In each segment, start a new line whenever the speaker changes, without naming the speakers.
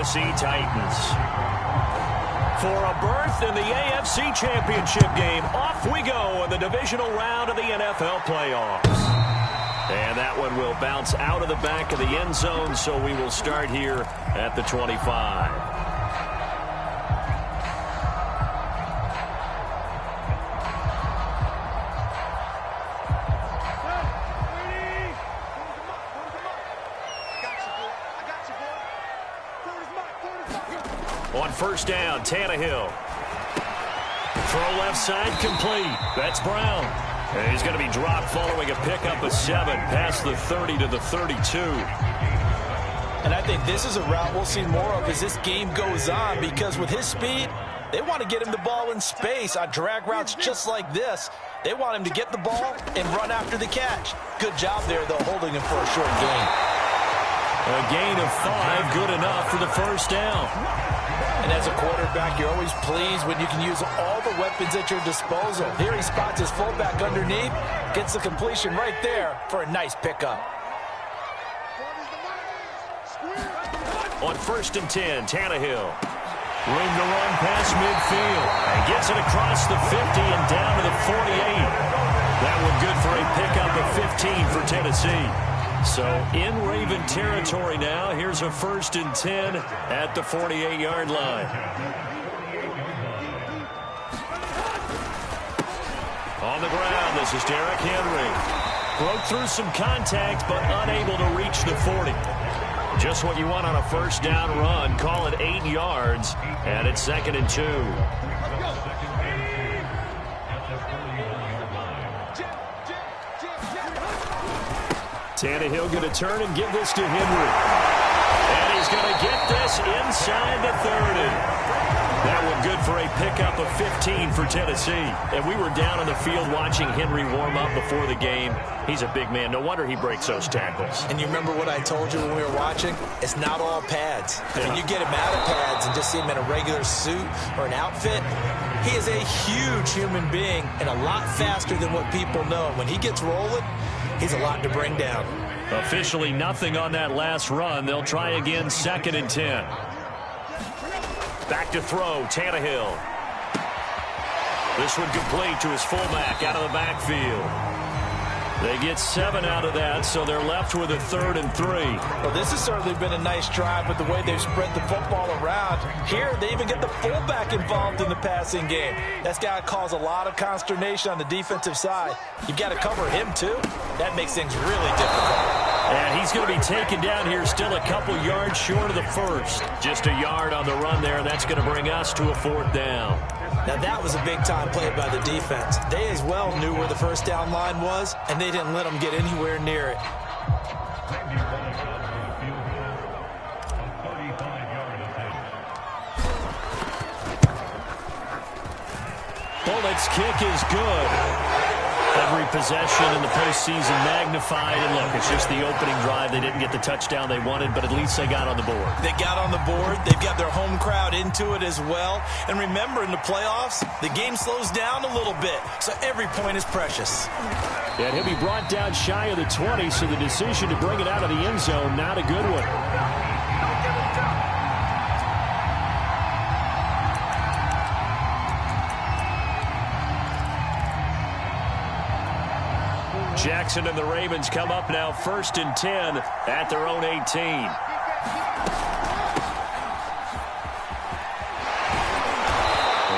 Titans. For a berth in the AFC Championship game, off we go in the divisional round of the NFL playoffs. And that one will bounce out of the back of the end zone, so we will start here at the 25. On first down, Tannehill. Throw left side, complete. That's Brown. And he's going to be dropped following a pickup of 7 past the 30 to the 32.
And I think this is a route we'll see more of as this game goes on, because with his speed, they want to get him the ball in space on drag routes just like this. They want him to get the ball and run after the catch. Good job there, though, holding him for a short gain.
A gain of 5, good enough for the first down.
And as a quarterback, you're always pleased when you can use all the weapons at your disposal. Here he spots his fullback underneath, gets the completion right there for a nice pickup.
On first and 10, Tannehill. Room to run past midfield. And gets it across the 50 and down to the 48. That one good for a pickup of 15 for Tennessee. So in Raven territory now. Here's a first and 10 at the 48-yard line. On the ground, this is Derrick Henry. Broke through some contact, but unable to reach the 40. Just what you want on a first down run. Call it 8 yards, and it's 2nd and 2. Tannehill going to turn and give this to Henry. And he's going to get this inside the 30. That one good for a pickup of 15 for Tennessee. And we were down on the field watching Henry warm up before the game. He's a big man. No wonder he breaks those tackles.
And you remember what I told you when we were watching? It's not all pads. Yeah. When you get him out of pads and just see him in a regular suit or an outfit, he is a huge human being and a lot faster than what people know. When he gets rolling, he's a lot to bring down.
Officially nothing on that last run. They'll try again, 2nd and 10. Back to throw, Tannehill. This one complete to his fullback out of the backfield. They get 7 out of that, so they're left with a 3rd and 3.
Well, this has certainly been a nice drive with the way they've spread the football around. Here, they even get the fullback involved in the passing game. That's got to cause a lot of consternation on the defensive side. You've got to cover him, too. That makes things really difficult.
And he's going to be taken down here still a couple yards short of the first. Just a yard on the run there, and that's going to bring us to a 4th down.
Now, that was a big-time play by the defense. They as well knew where the first down line was, and they didn't let them get anywhere near it.
Bullett's kick is good. Every possession in the postseason magnified. And look, it's just the opening drive. They didn't get the touchdown they wanted, but at least they got on the board.
They got on the board. They've got their home crowd into it as well. And remember, in the playoffs, the game slows down a little bit, so every point is precious.
And he'll be brought down shy of the 20, so the decision to bring it out of the end zone, not a good one. Jackson and the Ravens come up now 1st and 10 at their own 18.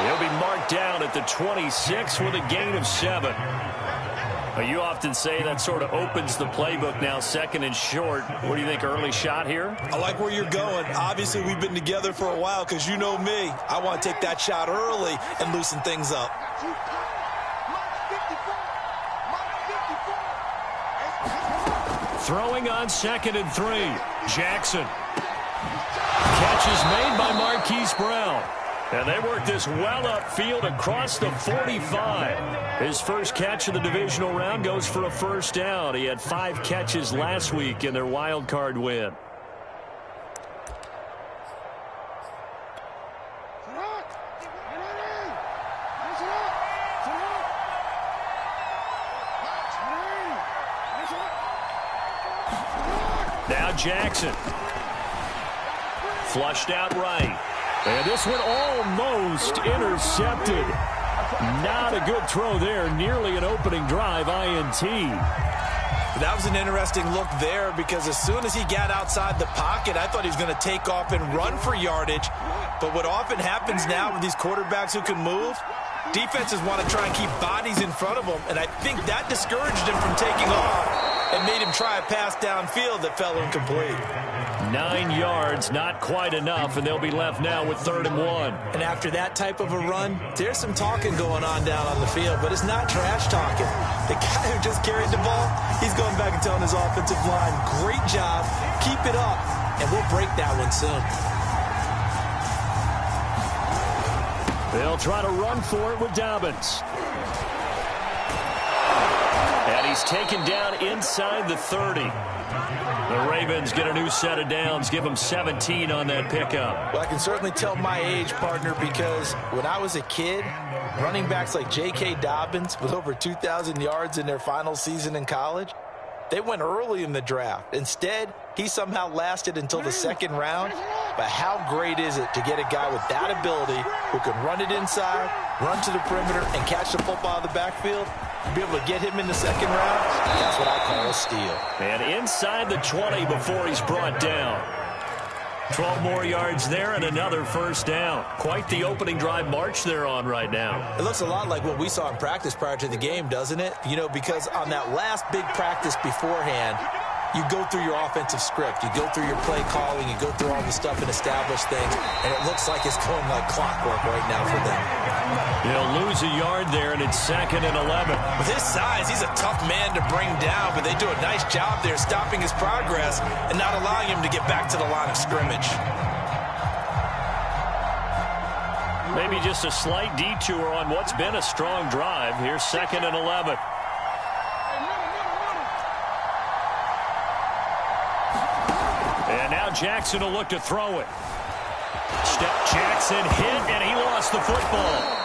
He'll be marked down at the 26 with a gain of 7. You often say that sort of opens the playbook now, 2nd and short. What do you think, early shot here?
I like where you're going. Obviously, we've been together for a while because you know me. I want to take that shot early and loosen things up.
Throwing on 2nd and 3. Jackson. Catch is made by Marquise Brown. And they work this well upfield across the 45. His first catch of the divisional round goes for a first down. He had 5 catches last week in their wild card win. Now Jackson. Flushed out right. And this one almost intercepted. Not a good throw there. Nearly an opening drive INT.
That was an interesting look there because as soon as he got outside the pocket, I thought he was going to take off and run for yardage. But what often happens now with these quarterbacks who can move, defenses want to try and keep bodies in front of them, and I think that discouraged him from taking off and made him try a pass downfield that fell incomplete.
9 yards, not quite enough, and they'll be left now with 3rd and 1.
And after that type of a run, there's some talking going on down on the field, but it's not trash talking. The guy who just carried the ball, he's going back and telling his offensive line, great job, keep it up, and we'll break that one soon.
They'll try to run for it with Dobbins. And he's taken down inside the 30. The Ravens get a new set of downs, give them 17 on that pickup.
Well, I can certainly tell my age, partner, because when I was a kid, running backs like J.K. Dobbins with over 2,000 yards in their final season in college, they went early in the draft. Instead, he somehow lasted until the 2nd round. But how great is it to get a guy with that ability who can run it inside, run to the perimeter, and catch the football in the backfield? Be able to get him in the 2nd round, that's what I call a steal.
And inside the 20 before he's brought down. 12 more yards there and another 1st down. Quite the opening drive march they're on right now.
It looks a lot like what we saw in practice prior to the game, doesn't it? You know, because on that last big practice beforehand, you go through your offensive script. You go through your play calling. You go through all the stuff and establish things. And it looks like it's going like clockwork right now for them.
They'll lose a yard there, and it's 2nd and 11.
With his size, he's a tough man to bring down, but they do a nice job there stopping his progress and not allowing him to get back to the line of scrimmage.
Maybe just a slight detour on what's been a strong drive. Here's 2nd and 11. And now Jackson will look to throw it. Jackson hit, and he lost the football.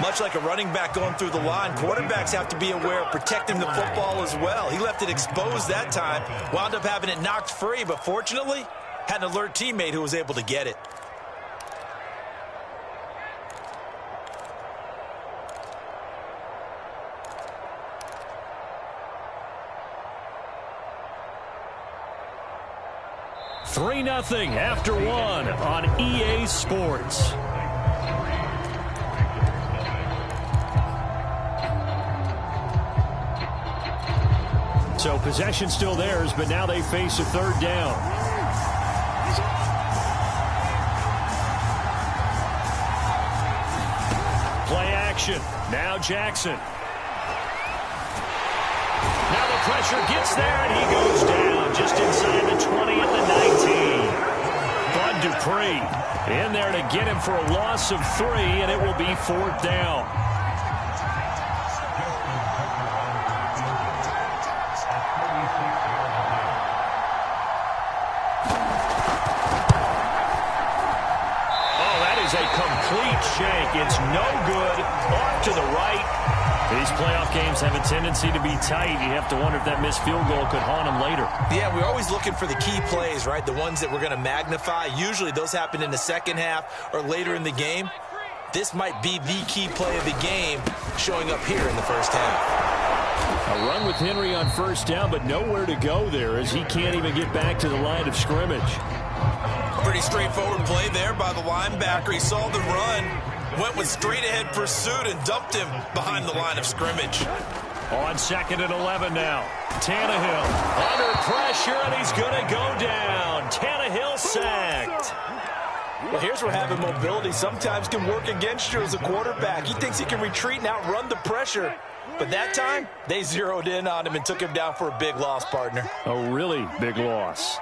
Much like a running back going through the line, quarterbacks have to be aware of protecting the football as well. He left it exposed that time, wound up having it knocked free, but fortunately, had an alert teammate who was able to get it.
Three 3-0 after 1 on EA Sports. So possession still theirs, but now they face a 3rd down. Play action. Now Jackson. Now the pressure gets there, and he goes down just inside the 20 at the 19. Bud Dupree in there to get him for a loss of 3, and it will be 4th down. Oh, that is a complete shank. It's no good. Off to the right. These playoff games have a tendency to be tight. You have to wonder if that missed field goal could haunt them later.
Yeah, we're always looking for the key plays, right? The ones that we're going to magnify. Usually those happen in the 2nd half or later in the game. This might be the key play of the game showing up here in the 1st half.
A run with Henry on 1st down, but nowhere to go there as he can't even get back to the line of scrimmage.
Pretty straightforward play there by the linebacker. He saw the run, went with straight-ahead pursuit, and dumped him behind the line of scrimmage.
On 2nd and 11 now. Tannehill under pressure, and he's going to go down. Tannehill sacked.
Well, here's where having mobility sometimes can work against you as a quarterback. He thinks he can retreat and outrun the pressure. But that time, they zeroed in on him and took him down for a big loss, partner.
A really big loss.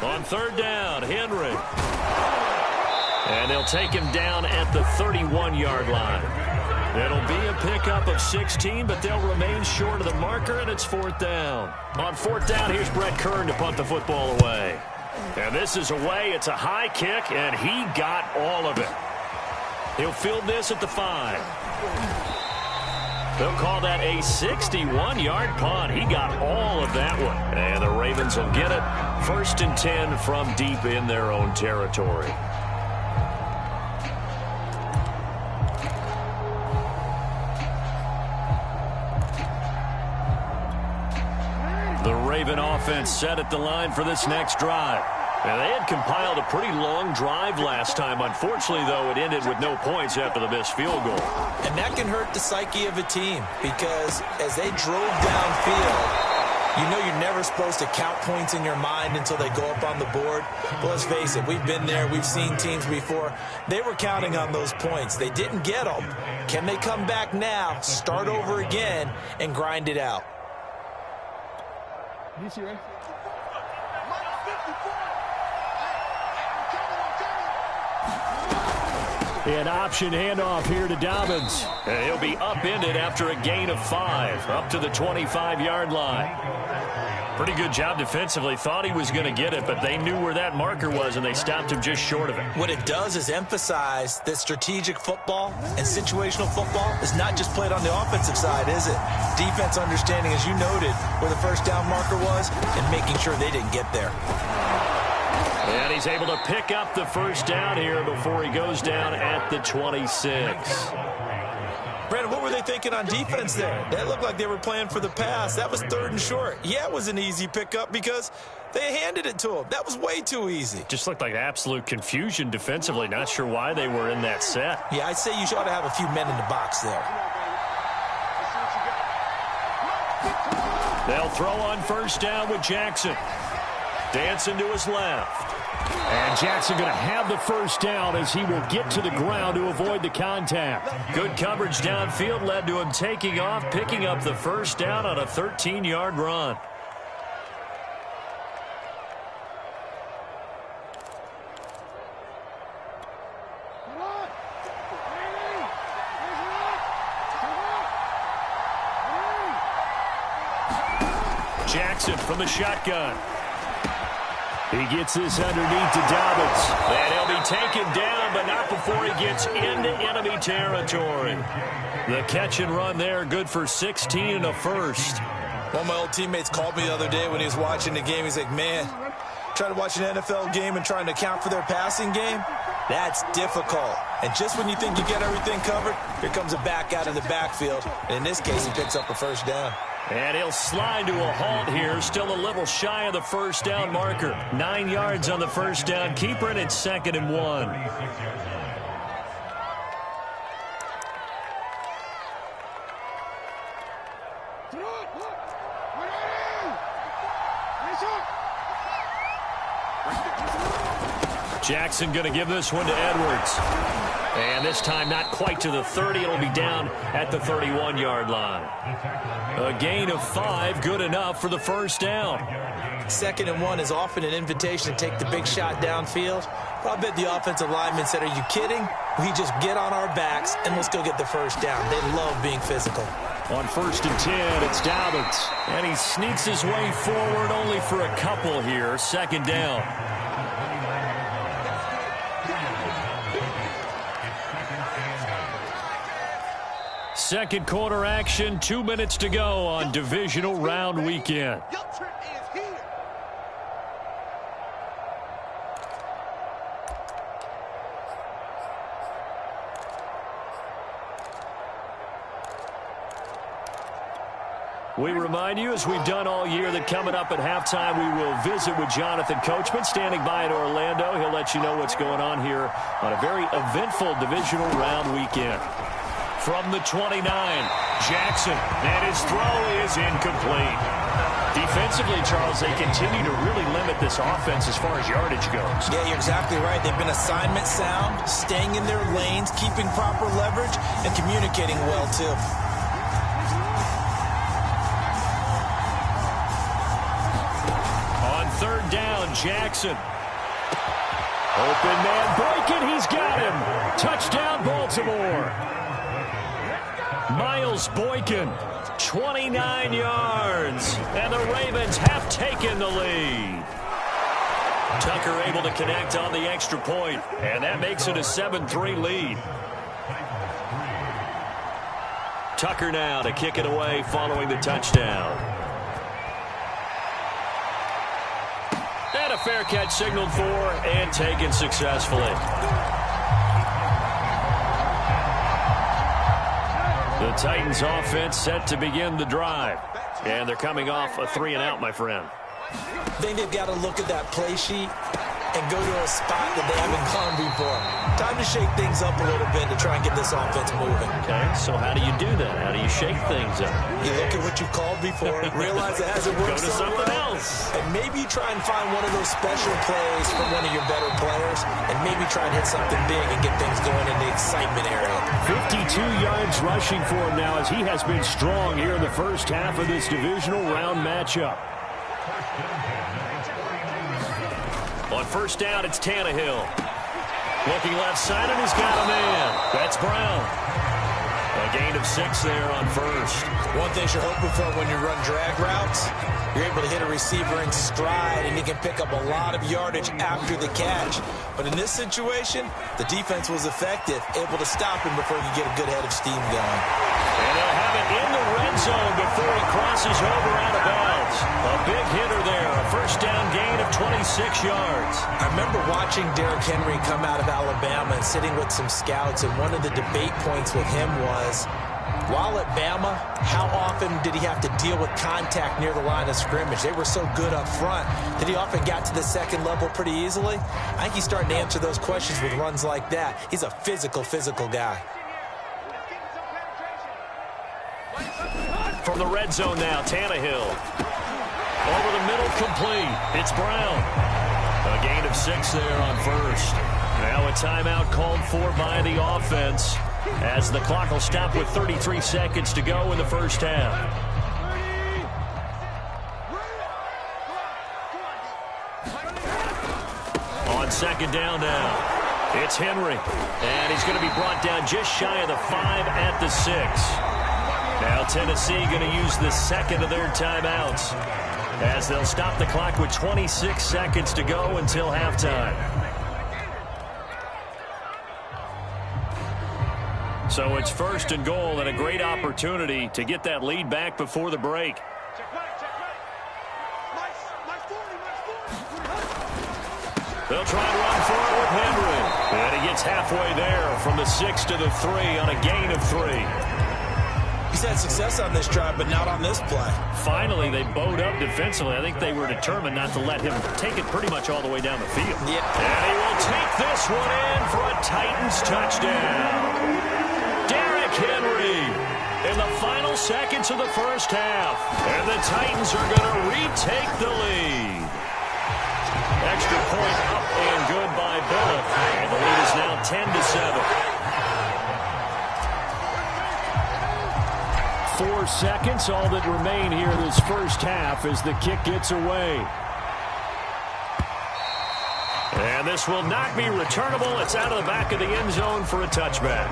On 3rd down, Henry. And they'll take him down at the 31-yard line. It'll be a pickup of 16, but they'll remain short of the marker, and it's 4th down. On 4th down, here's Brett Kern to punt the football away. And this is away. It's a high kick, and he got all of it. He'll field this at the 5. They'll call that a 61-yard punt. He got all of that one. And the Ravens will get it. 1st and 10 from deep in their own territory. The Raven offense set at the line for this next drive. And they had compiled a pretty long drive last time. Unfortunately, though, it ended with no points after the missed field goal.
And that can hurt the psyche of a team because as they drove downfield, you know you're never supposed to count points in your mind until they go up on the board. But let's face it, we've been there. We've seen teams before. They were counting on those points. They didn't get them. Can they come back now, start over again, and grind it out?
An option handoff here to Dobbins. And he'll be upended after a gain of 5, up to the 25-yard line. Pretty good job defensively. Thought he was going to get it, but they knew where that marker was, and they stopped him just short of it.
What it does is emphasize that strategic football and situational football is not just played on the offensive side, is it? Defense understanding, as you noted, where the first down marker was and making sure they didn't get there.
And he's able to pick up the first down here before he goes down at the 26.
Brandon, what were they thinking on defense there? That looked like they were playing for the pass. That was 3rd and short. Yeah, it was an easy pickup because they handed it to him. That was way too easy.
Just looked like absolute confusion defensively. Not sure why they were in that set.
Yeah, I'd say you ought to have a few men in the box there.
They'll throw on first down with Jackson. Dancing to his left. And Jackson going to have the first down as he will get to the ground to avoid the contact. Good coverage downfield led to him taking off, picking up the first down on a 13-yard run. Jackson from the shotgun. He gets this underneath to Dobbins. And he'll be taken down, but not before he gets into enemy territory. The catch and run there, good for 16 and a first.
One of my old teammates called me the other day when he was watching the game. He's like, man, trying to watch an NFL game and trying to account for their passing game, that's difficult. And just when you think you get everything covered, here comes a back out of the backfield. And in this case, he picks up a first down.
And he'll slide to a halt here, still a little shy of the first down marker. 9 yards on the first down. Keeper it at 2nd and 1. Jackson going to give this one to Edwards. And this time not quite to the 30. It'll be down at the 31-yard line. A gain of 5, good enough for the first down.
2nd and 1 is often an invitation to take the big shot downfield. But I bet the offensive lineman said, are you kidding? We just get on our backs and let's go get the first down. They love being physical.
On 1st and 10, it's Dobbins. And he sneaks his way forward only for a couple here. 2nd down. Second quarter action, 2 minutes to go on divisional round weekend. We remind you, as we've done all year, that coming up at halftime, we will visit with Jonathan Coachman, standing by in Orlando. He'll let you know what's going on here on a very eventful divisional round weekend. From the 29, Jackson, and his throw is incomplete. Defensively, Charles, they continue to really limit this offense as far as yardage goes.
Yeah, you're exactly right. They've been assignment sound, staying in their lanes, keeping proper leverage, and communicating well, too.
On 3rd down, Jackson. Open man, Boykin, he's got him. Touchdown, Baltimore. Miles Boykin, 29 yards, and the Ravens have taken the lead. Tucker able to connect on the extra point, and that makes it a 7-3 lead. Tucker now to kick it away following the touchdown. And a fair catch signaled for and taken successfully. The Titans offense set to begin the drive. And they're coming off a 3-and-out, my friend.
I think they've got to look at that play sheet and go to a spot that they haven't gone before. Time to shake things up a little bit to try and get this offense moving.
Okay, so how do you do that? How do you shake things up?
You look at what you called before, realize it hasn't worked
Go to
so
something
well,
else.
and maybe try and find one of those special plays from one of your better players, and maybe try and hit something big and get things going in the excitement area.
52 yards rushing for him now as he has been strong here in the first half of this divisional round matchup.
On first down, it's Tannehill. Looking left side, and he's got a man. That's Brown. A gain of 6 there on first.
One thing you're hoping for when you run drag routes, you're able to hit a receiver in stride, and you can pick up a lot of yardage after the catch. But in this situation, the defense was effective, able to stop him before you get a good head of steam going.
And they'll have it in the red zone before he crosses over out of bounds. A big hitter there, a first down gain of 26 yards.
I remember watching Derrick Henry come out of Alabama and sitting with some scouts, and one of the debate points with him was, while at Bama, how often did he have to deal with contact near the line of scrimmage? They were so good up front that he often got to the second level pretty easily. I think he's starting to answer those questions with runs like that. He's a physical guy.
From the red zone now, Tannehill. Over the middle, complete. It's Brown. A gain of 6 there on first. Now a timeout called for by the offense, as the clock will stop with 33 seconds to go in the first half. On second down now, it's Henry. And he's going to be brought down just shy of the 5 at the 6. Now Tennessee going to use the second of their timeouts, as they'll stop the clock with 26 seconds to go until halftime. So it's first and goal, and a great opportunity to get that lead back before the break. They'll try and run for it with Henry. And he gets halfway there from the 6 to the 3 on a gain of 3.
He's had success on this drive, but not on this play.
Finally, they bowed up defensively. I think they were determined not to let him take it pretty much all the way down the field.
Yeah.
And he will take this one in for a Titans touchdown. Derrick Henry in the final seconds of the first half. And the Titans are going to retake the lead. Extra point up and good by Bullock. And the lead is now 10-7.
4 seconds, all that remain here this first half as the kick gets away.
And this will not be returnable. It's out of the back of the end zone for a touchback.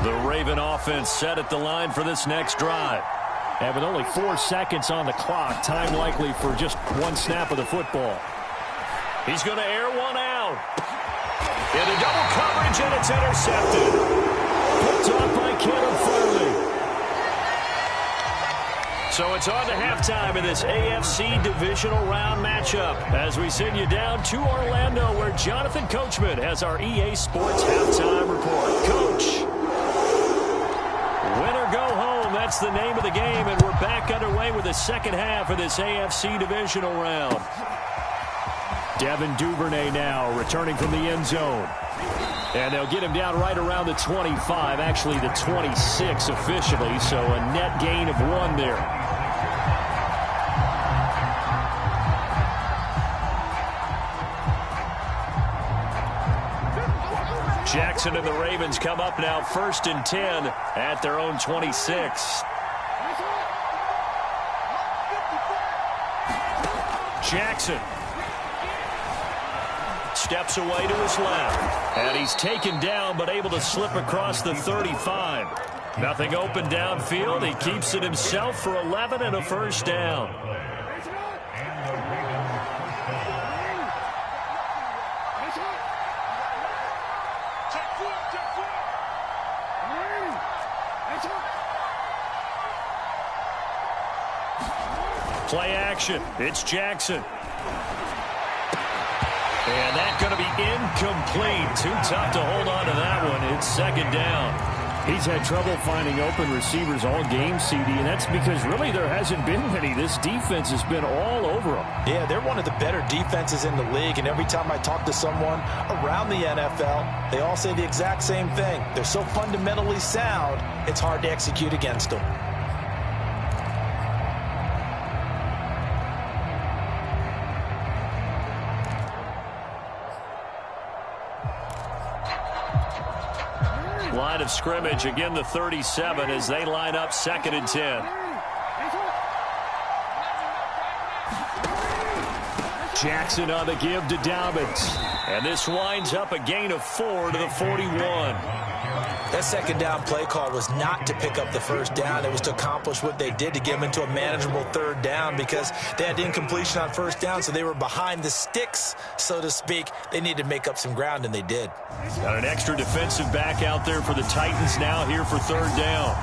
The Raven offense set at the line for this next drive.
And with only 4 seconds on the clock, time likely for just one snap of the football.
He's going to air one out. Into double coverage, and it's intercepted.
Picked off by Caleb Farley.
So it's on to halftime in this AFC divisional round matchup, as we send you down to Orlando, where Jonathan Coachman has our EA Sports halftime report. Coach. Win or go home, that's the name of the game, and we're back underway with the second half of this AFC divisional round.
Devin Duvernay now returning from the end zone. And they'll get him down right around the 25, actually the 26 officially, so a net gain of 1 there.
Jackson and the Ravens come up now 1st and 10 at their own 26. Jackson steps away to his left, and he's taken down but able to slip across the 35.
Nothing open downfield. He keeps it himself for 11 and a first down. Play action. It's Jackson. And that's going to be incomplete. Too tough to hold on to that one. It's second down. He's had trouble finding open receivers all game, CD, and that's because really there hasn't been many. This defense has been all over them.
Yeah, they're one of the better defenses in the league, and every time I talk to someone around the NFL, they all say the exact same thing. They're so fundamentally sound, it's hard to execute against them.
Line of scrimmage, again the 37 as they line up 2nd and 10. Jackson on the give to Dobbins. And this winds up a gain of 4 to the 41.
That second down play call was not to pick up the first down. It was to accomplish what they did, to get them into a manageable third down, because they had incompletion on first down, so they were behind the sticks, so to speak. They needed to make up some ground, and they did.
Got an extra defensive back out there for the Titans now here for third down.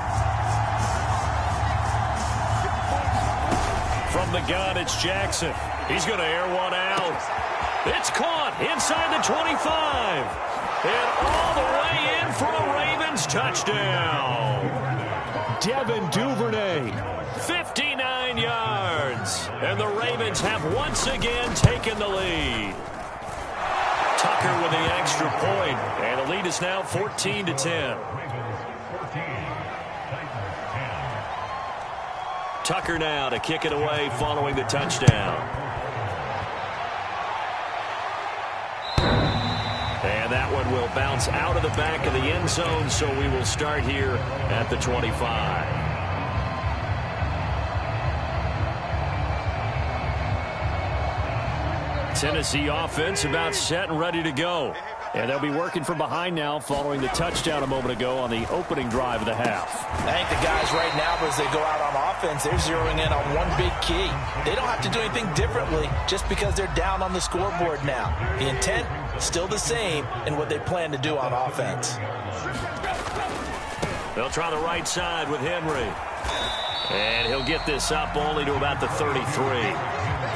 From the gun, it's Jackson. He's going to air one out. It's caught inside the 25. And all the way in for a Ravens touchdown. Devin Duvernay, 59 yards. And the Ravens have once again taken the lead. Tucker with the extra point, and the lead is now 14-10. Tucker now to kick it away following the touchdown. And that one will bounce out of the back of the end zone, so we will start here at the 25. Tennessee offense about set and ready to go. And they'll be working from behind now following the touchdown a moment ago on the opening drive of the half.
I think the guys right now, as they go out on offense, they're zeroing in on one big key. They don't have to do anything differently just because they're down on the scoreboard now. The intent, still the same in what they plan to do on offense.
They'll try the right side with Henry. And he'll get this up only to about the 33.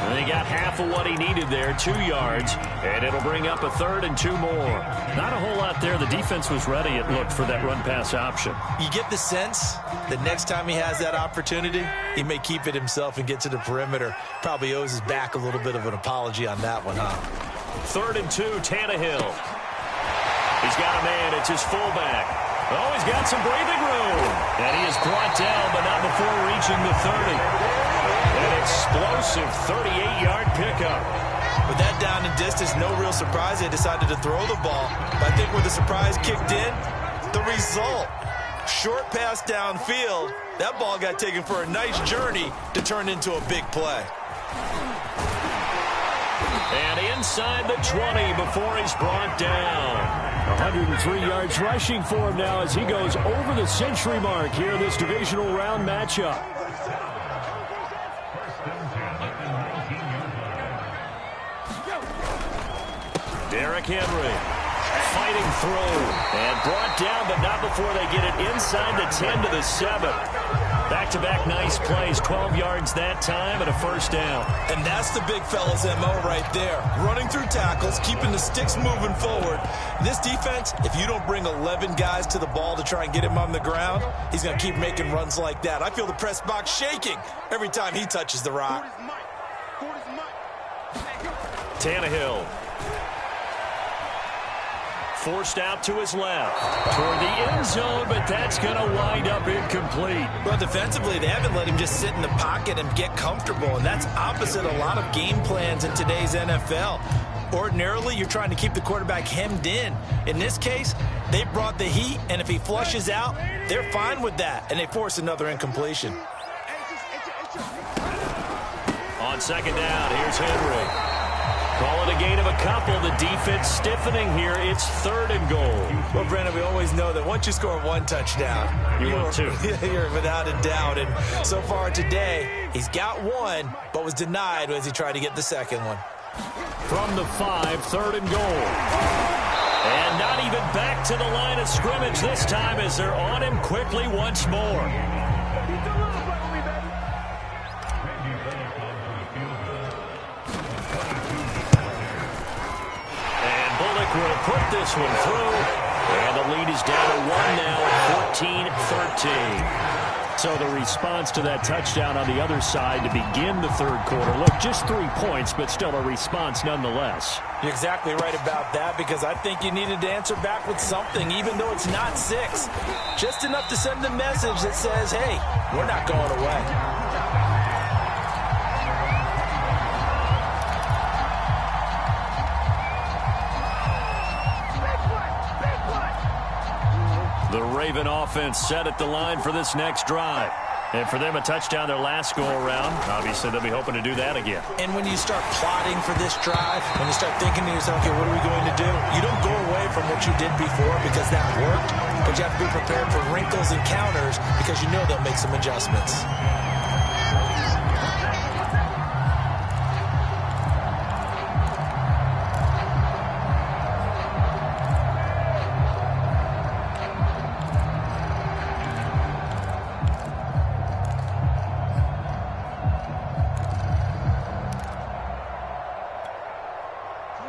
And they got half of what he needed there, 2 yards, and it'll bring up a 3rd and 2 more. Not a whole lot there. The defense was ready, it looked, for that run-pass option.
You get the sense that next time he has that opportunity, he may keep it himself and get to the perimeter. Probably owes his back a little bit of an apology on that one, huh?
3rd and 2, Tannehill. He's got a man. It's his fullback. Oh, he's got some breathing room. And he is brought down, but not before reaching the 30. An explosive 38-yard pickup.
With that down and distance, no real surprise they decided to throw the ball. But I think when the surprise kicked in, the result, short pass downfield, that ball got taken for a nice journey to turn into a big play.
And inside the 20 before he's brought down. 103 yards rushing for him now as he goes over the century mark here in this divisional round matchup. Derrick Henry fighting through and brought down, but not before they get it inside the 10 to the 7. Back-to-back nice plays, 12 yards that time and a first down.
And that's the big fella's MO right there. Running through tackles, keeping the sticks moving forward. This defense, if you don't bring 11 guys to the ball to try and get him on the ground, he's going to keep making runs like that. I feel the press box shaking every time he touches the rock.
Tannehill. Forced out to his left toward the end zone, but that's going to wind up incomplete.
Well, defensively, they haven't let him just sit in the pocket and get comfortable, and that's opposite a lot of game plans in today's NFL. Ordinarily, you're trying to keep the quarterback hemmed in. In this case, they brought the heat, and if he flushes out, they're fine with that, and they force another incompletion.
On second down, here's Henry.
Call it a gain of a couple. The defense stiffening here. It's 3rd and goal.
Well, Brandon, we always know that once you score 1 touchdown,
want 2.
You're without a doubt. And so far today, he's got 1, but was denied as he tried to get the second one.
From the 5, 3rd and goal.
And not even back to the line of scrimmage this time as they're on him quickly once more. And Bullock will put this one through. And the lead is down to 1 now at 14-13.
So the response to that touchdown on the other side to begin the 3rd quarter. Look, just 3 points, but still a response nonetheless.
You're exactly right about that, because I think you needed to answer back with something, even though it's not 6. Just enough to send a message that says, hey, we're not going away.
The Raven offense set at the line for this next drive. And for them, a touchdown their last go-around. Obviously, they'll be hoping to do that again.
And when you start plotting for this drive, when you start thinking to yourself, okay, what are we going to do? You don't go away from what you did before because that worked, but you have to be prepared for wrinkles and counters because you know they'll make some adjustments.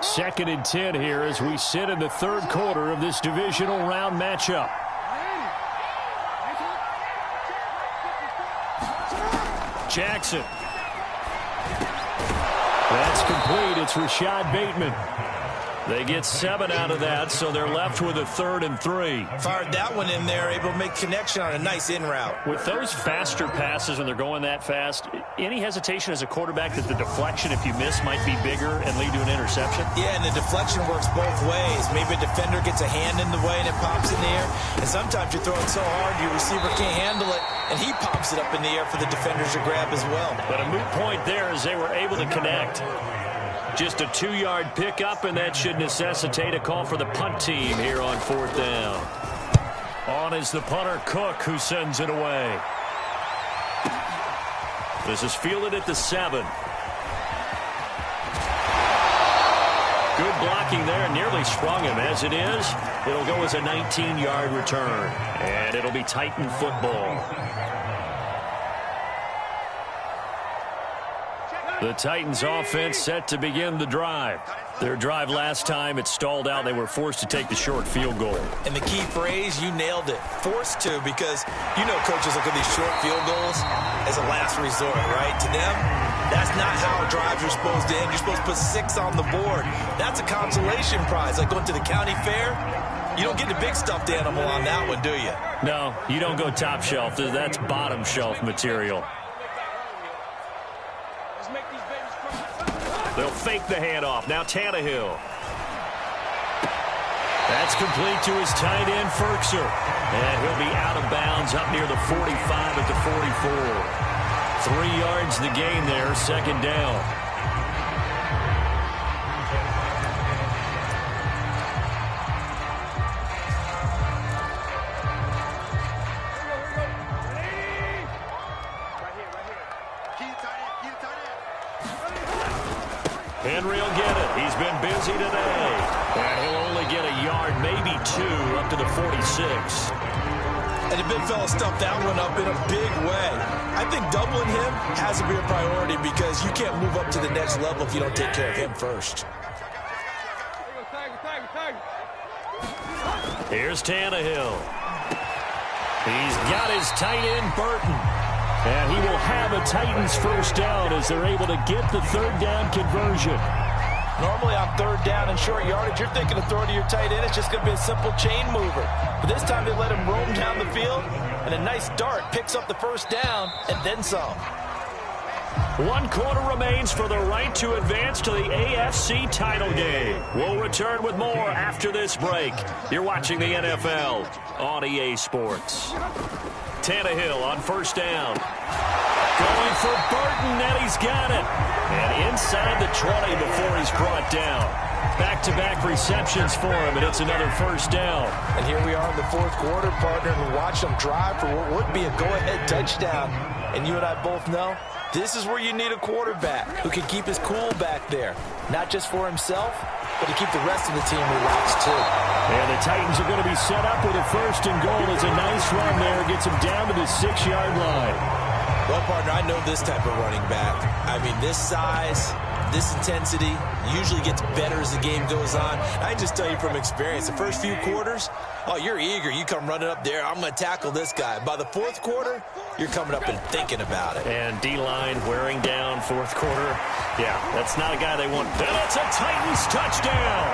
Second and 10 here as we sit in the 3rd quarter of this divisional round matchup. Jackson. That's complete. It's Rashad Bateman. They get 7 out of that, so they're left with a 3rd and 3.
Fired that one in there, able to make connection on a nice in route.
With those faster passes when they're going that fast, any hesitation as a quarterback that the deflection, if you miss, might be bigger and lead to an interception?
Yeah, and the deflection works both ways. Maybe a defender gets a hand in the way and it pops in the air. And sometimes you throw it so hard your receiver can't handle it, and he pops it up in the air for the defenders to grab as well.
But a moot point there as they were able to connect. Just a 2-yard pickup, and that should necessitate a call for the punt team here on 4th down. On is the punter, Cook, who sends it away. This is fielded at the 7. Good blocking there, nearly sprung him. As it is, it'll go as a 19-yard return, and it'll be Titan football. The Titans offense set to begin the drive. Their drive last time, it stalled out. They were forced to take the short field goal.
And the key phrase, you nailed it. Forced to, because you know coaches look at these short field goals as a last resort, right? To them, that's not how drives are supposed to end. You're supposed to put 6 on the board. That's a consolation prize. Like going to the county fair, you don't get the big stuffed animal on that one, do you?
No, you don't go top shelf. That's bottom shelf material. They'll fake the handoff. Now Tannehill. That's complete to his tight end, Ferkser. And he'll be out of bounds up near the 45 at the 44. 3 yards the gain there, 2nd down. Henry will get it. He's been busy today. And he'll only get a yard, maybe 2, up to the 46.
And the big fella stuffed that one up in a big way. I think doubling him has to be a priority because you can't move up to the next level if you don't take care of him first.
Here's Tannehill. He's got his tight end, Burton.
And he will have a Titans first down as they're able to get the 3rd down conversion.
Normally on 3rd down and short yardage, you're thinking of throwing to your tight end. It's just going to be a simple chain mover. But this time they let him roam down the field, and a nice dart picks up the first down and then some.
1 quarter remains for the right to advance to the AFC title game. We'll return with more after this break. You're watching the NFL on EA Sports. Tannehill on first down. Going for Burton, and he's got it. And inside the 20 before he's brought down. Back-to-back receptions for him, and it's another first down.
And here we are in the fourth quarter, partner, and watch them drive for what would be a go-ahead touchdown. And you and I both know this is where you need a quarterback who can keep his cool back there. Not just for himself, but to keep the rest of the team relaxed, too.
And the Titans are going to be set up with a first and goal. It's a nice run there. Gets him down to the 6-yard line.
Well, partner, I know this type of running back. I mean, this size, this intensity usually gets better as the game goes on. I just tell you from experience, the first few quarters, oh, you're eager. You come running up there, I'm going to tackle this guy. By the fourth quarter, you're coming up and thinking about it.
And D-line wearing down fourth quarter. Yeah, that's not a guy they want. And it's a Titans touchdown.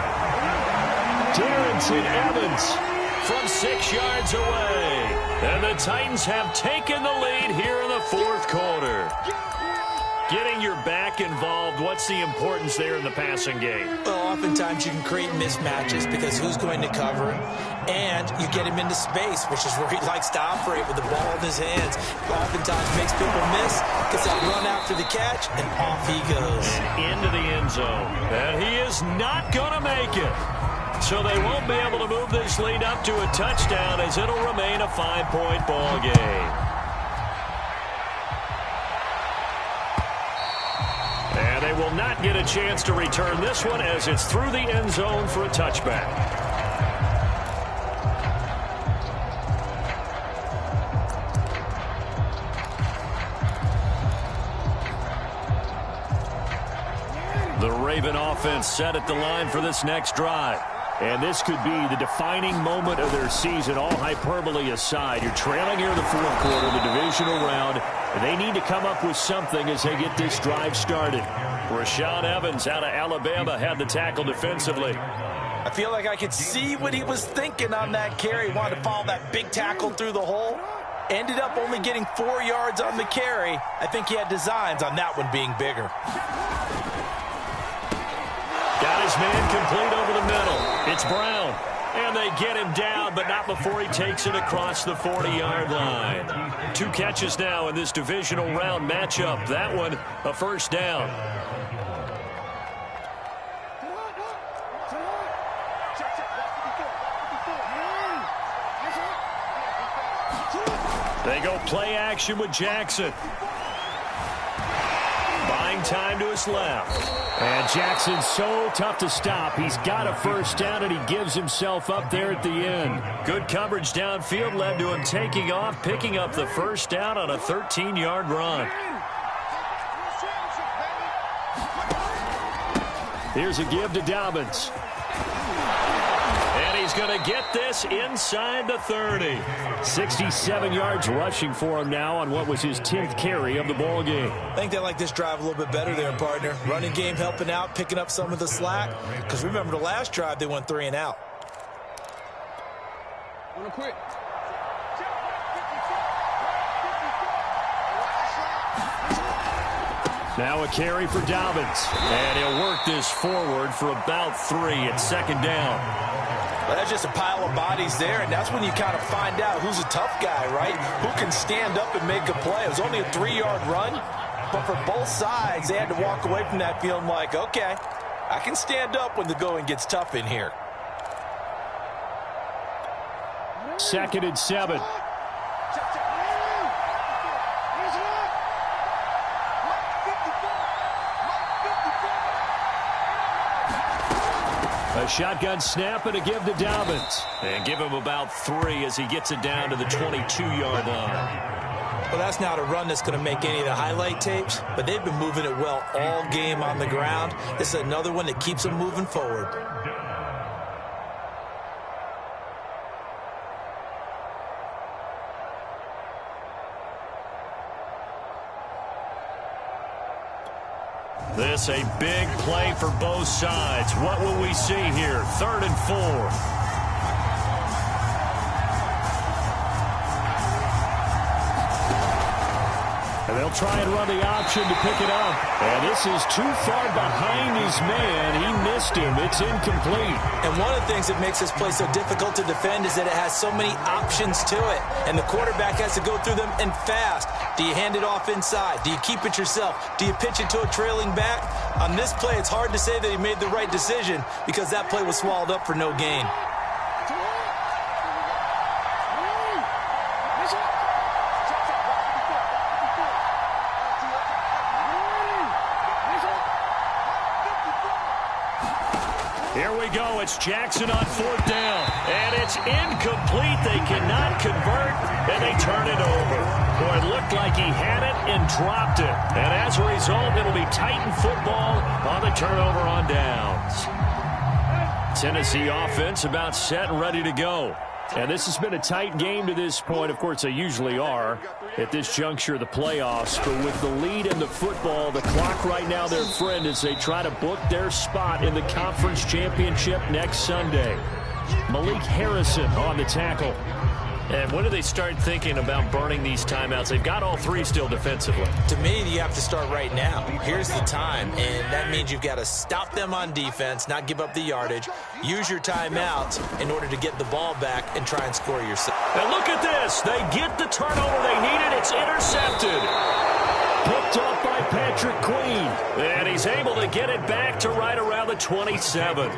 Darrington Evans from 6 yards away. And the Titans have taken the lead here in the fourth quarter. Getting your back involved, what's the importance there in the passing game?
Well, oftentimes you can create mismatches because who's going to cover him? And you get him into space, which is where he likes to operate with the ball in his hands. Oftentimes makes people miss, gets that run after the catch, and off he goes.
And into the end zone. And he is not going to make it. So they won't be able to move this lead up to a touchdown as it'll remain a 5-point ball game. And they will not get a chance to return this one as it's through the end zone for a touchback. The Raven offense set at the line for this next drive. And this could be the defining moment of their season, all hyperbole aside. You're trailing here in the fourth quarter, the divisional round, and they need to come up with something as they get this drive started. Rashaan Evans out of Alabama had the tackle defensively.
I feel like I could see what he was thinking on that carry. Wanted to follow that big tackle through the hole. Ended up only getting 4 yards on the carry. I think he had designs on that one being bigger.
Got his man complete over the middle. It's Brown. And they get him down, but not before he takes it across the 40-yard line. 2 catches now in this divisional round matchup. That one, a first down. They go play action with Jackson. Buying time to his left.
And Jackson's so tough to stop. He's got a first down, and he gives himself up there at the end.
Good coverage downfield led to him taking off, picking up the first down on a 13-yard run.
Here's a give to Dobbins.
And he's going to get this inside the 30.
67 yards rushing for him now on what was his 10th carry of the ball game.
I think they like this drive a little bit better there, partner. Running game helping out, picking up some of the slack. Because remember, the last drive, they went 3 and out.
Quick.
Now a carry for Dobbins.
And he'll work this forward for about 3 at second down.
Well, that's just a pile of bodies there, and that's when you kind of find out who's a tough guy, right? Who can stand up and make a play. It was only a 3-yard run, but for both sides, they had to walk away from that feeling like, okay, I can stand up when the going gets tough in here.
2nd and 7. A shotgun snap and a give to Dobbins.
And give him about 3 as he gets it down to the 22-yard line.
Well, that's not a run that's going to make any of the highlight tapes, but they've been moving it well all game on the ground. This is another one that keeps them moving forward.
This a big play for both sides. What will we see here? 3rd and 4.
And they'll They'll try and run the option to pick it up. And this is too far behind his man. He missed him. It's incomplete.
And one of the things that makes this play so difficult to defend is that it has so many options to it. And the quarterback has to go through them and fast. Do you hand it off inside? Do you keep it yourself? Do you pitch it to a trailing back? On this play, it's hard to say that he made the right decision because that play was swallowed up for no gain.
Here we go. It's Jackson on 4th down. And it's incomplete. They cannot convert, and they turn it over. Boy, it looked like he had it and dropped it. And as a result, it'll be Titan football on the turnover on downs. Tennessee offense about set and ready to go. And this has been a tight game to this point. Of course, they usually are at this juncture of the playoffs. But with the lead in the football, the clock right now their friend as they try to book their spot in the conference championship next Sunday. Malik Harrison on the tackle.
And when do they start thinking about burning these timeouts? They've got all three still defensively.
To me, you have to start right now. Here's the time, and that means you've got to stop them on defense, not give up the yardage, use your timeouts in order to get the ball back and try and score yourself.
And look at this. They get the turnover they needed. It's intercepted.
Picked up by Patrick Queen.
And he's able to get it back to right around the 27.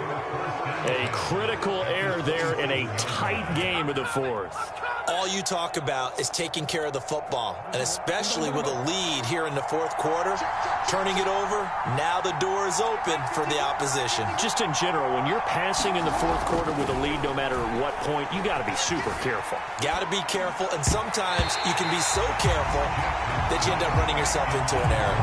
A critical error there in a tight game of the fourth.
All you talk about is taking care of the football, and especially with a lead here in the fourth quarter, turning it over, now the door is open for the opposition.
Just in general, when you're passing in the fourth quarter with a lead, no matter what point, you got to be super careful.
Got to be careful, and sometimes you can be so careful that you end up running yourself into an error.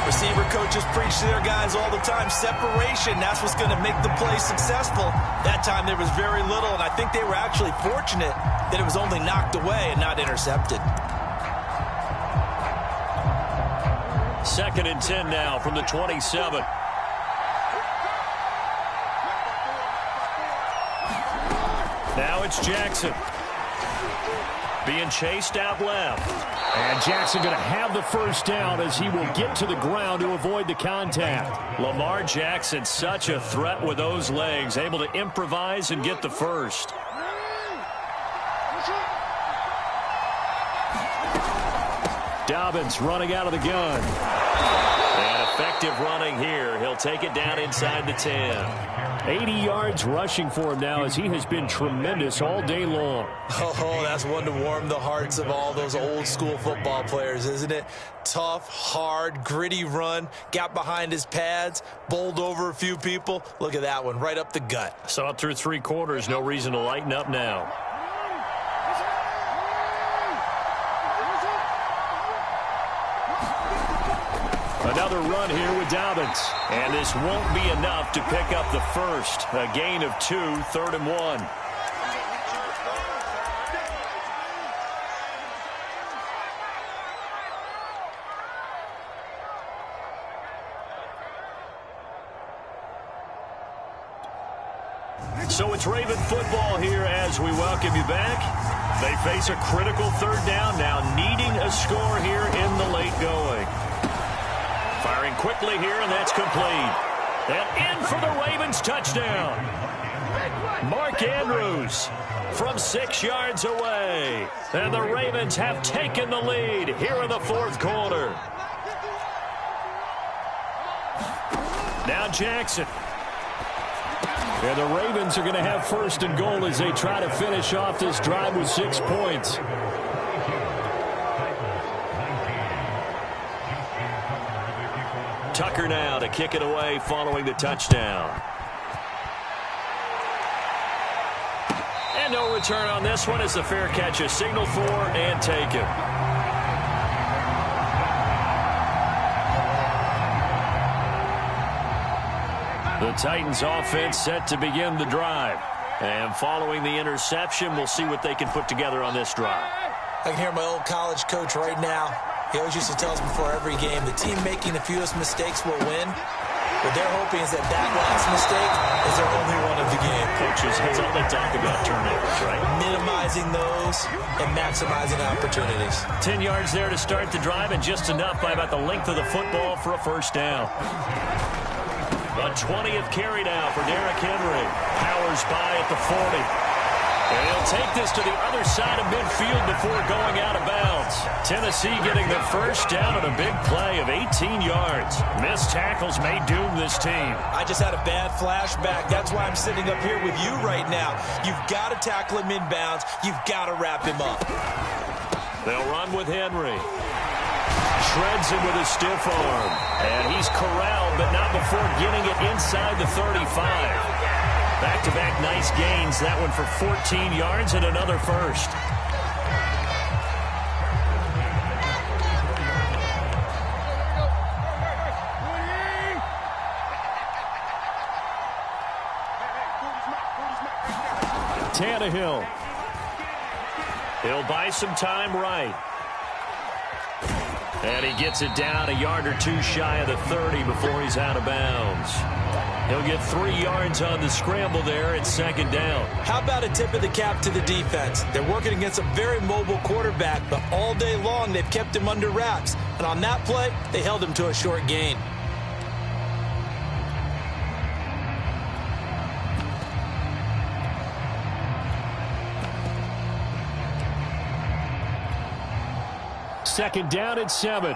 Receiver coaches preach to their guys all the time, separation, that's what's going to make the play successful. That time there was very little, and I think they were actually fortunate that it was only knocked away and not intercepted.
2nd and 10 now from the 27. Now it's Jackson. Being chased out left.
And Jackson going to have the first down as he will get to the ground to avoid the contact.
Lamar Jackson, such a threat with those legs, able to improvise and get the first.
Dobbins running out of the gun.
And effective running here. He'll take it down inside the 10.
80 yards rushing for him now as he has been tremendous all day long.
Oh, that's one to warm the hearts of all those old school football players, isn't it? Tough, hard, gritty run, got behind his pads, bowled over a few people. Look at that one, right up the gut.
Saw it through 3 quarters, no reason to lighten up now.
Another run here with Dobbins.
And this won't be enough to pick up the first. A gain of 2, 3rd and 1. So it's Raven football here as we welcome you back. They face a critical 3rd down now, needing a score here in the late going. Firing quickly here, and that's complete. And in for the Ravens touchdown. Mark Andrews from 6 yards away. And the Ravens have taken the lead here in the 4th quarter. Now Jackson.
And the Ravens are going to have 1st and goal as they try to finish off this drive with 6 points.
Tucker now to kick it away following the touchdown. And no return on this one as the fair catch is signaled for and taken. The Titans offense set to begin the drive. And following the interception, we'll see what they can put together on this drive.
I can hear my old college coach right now. He always used to tell us before every game, the team making the fewest mistakes will win. What they're hoping is that last mistake is their only one of the game.
Coaches, that's all they talk about, turnovers, right?
Minimizing those and maximizing opportunities.
10 yards there to start the drive, and just enough by about the length of the football for a first down. A 20th carry now for Derrick Henry. Powers by at the 40. And he'll take this to the other side of midfield before going out of bounds. Tennessee getting the first down on a big play of 18 yards. Missed tackles may doom this team.
I just had a bad flashback. That's why I'm sitting up here with you right now. You've got to tackle him inbounds. You've got to wrap him up.
They'll run with Henry. Shreds him with a stiff arm. And he's corralled, but not before getting it inside the 35. Back-to-back nice gains. That one for 14 yards and another first. Tannehill. He'll buy some time right. And he gets it down a yard or two shy of the 30 before he's out of bounds. He'll get 3 yards on the scramble there at second down.
How about a tip of the cap to the defense? They're working against a very mobile quarterback, but all day long they've kept him under wraps. And on that play, they held him to a short gain.
Second down at 7.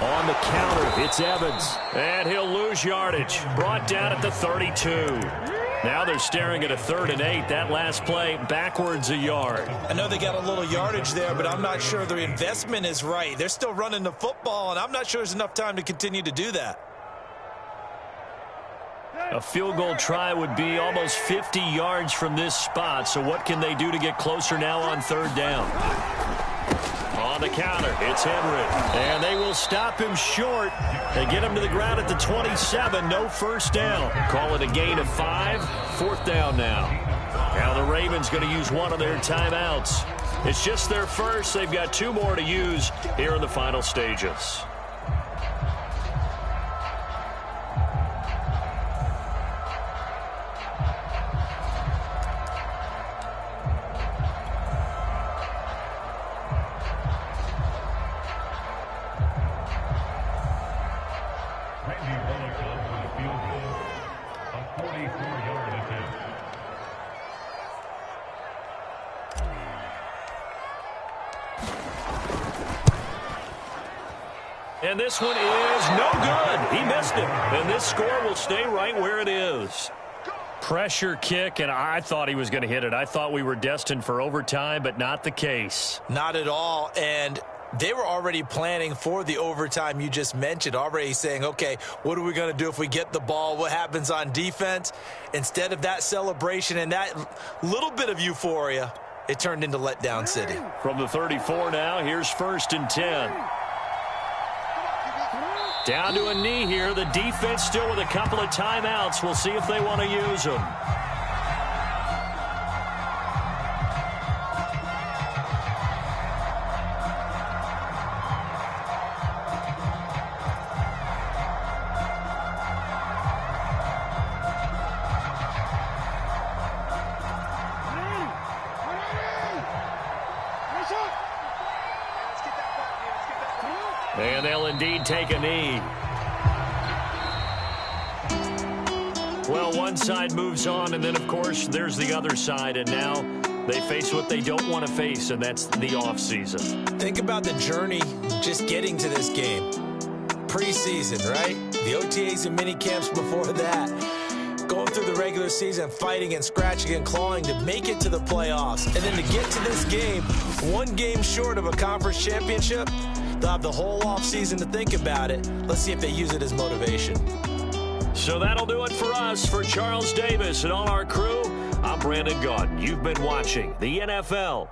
On the counter, it's Evans.
And he'll lose yardage. Brought down at the 32. Now they're staring at a 3rd and 8. That last play, backwards a yard.
I know they got a little yardage there, but I'm not sure the investment is right. They're still running the football, and I'm not sure there's enough time to continue to do that.
A field goal try would be almost 50 yards from this spot. So what can they do to get closer now on 3rd down? On the counter, it's Henry. And they will stop him short. They get him to the ground at the 27. No first down. Call it a gain of 5. 4th down now. Now the Ravens going to use one of their timeouts. It's just their first. They've got 2 more to use here in the final stages. And this one is no good. He missed it. And this score will stay right where it is. Pressure kick, and I thought he was going to hit it. I thought we were destined for overtime, but not the case.
Not at all. And they were already planning for the overtime you just mentioned, already saying, okay, what are we going to do if we get the ball? What happens on defense? Instead of that celebration and that little bit of euphoria, it turned into letdown city.
From the 34 now, here's 1st and 10. Down to a knee here. The defense still with a couple of timeouts. We'll see if they want to use them. And they'll indeed take a knee. Well, one side moves on, and then, of course, there's the other side. And now they face what they don't want to face, and that's the offseason.
Think about the journey just getting to this game. Preseason, right? The OTAs and mini camps before that. Going through the regular season, fighting and scratching and clawing to make it to the playoffs. And then to get to this game, one game short of a conference championship, they'll have the whole offseason to think about it. Let's see if they use it as motivation.
So that'll do it for us. For Charles Davis and all our crew, I'm Brandon Gaudin. You've been watching the NFL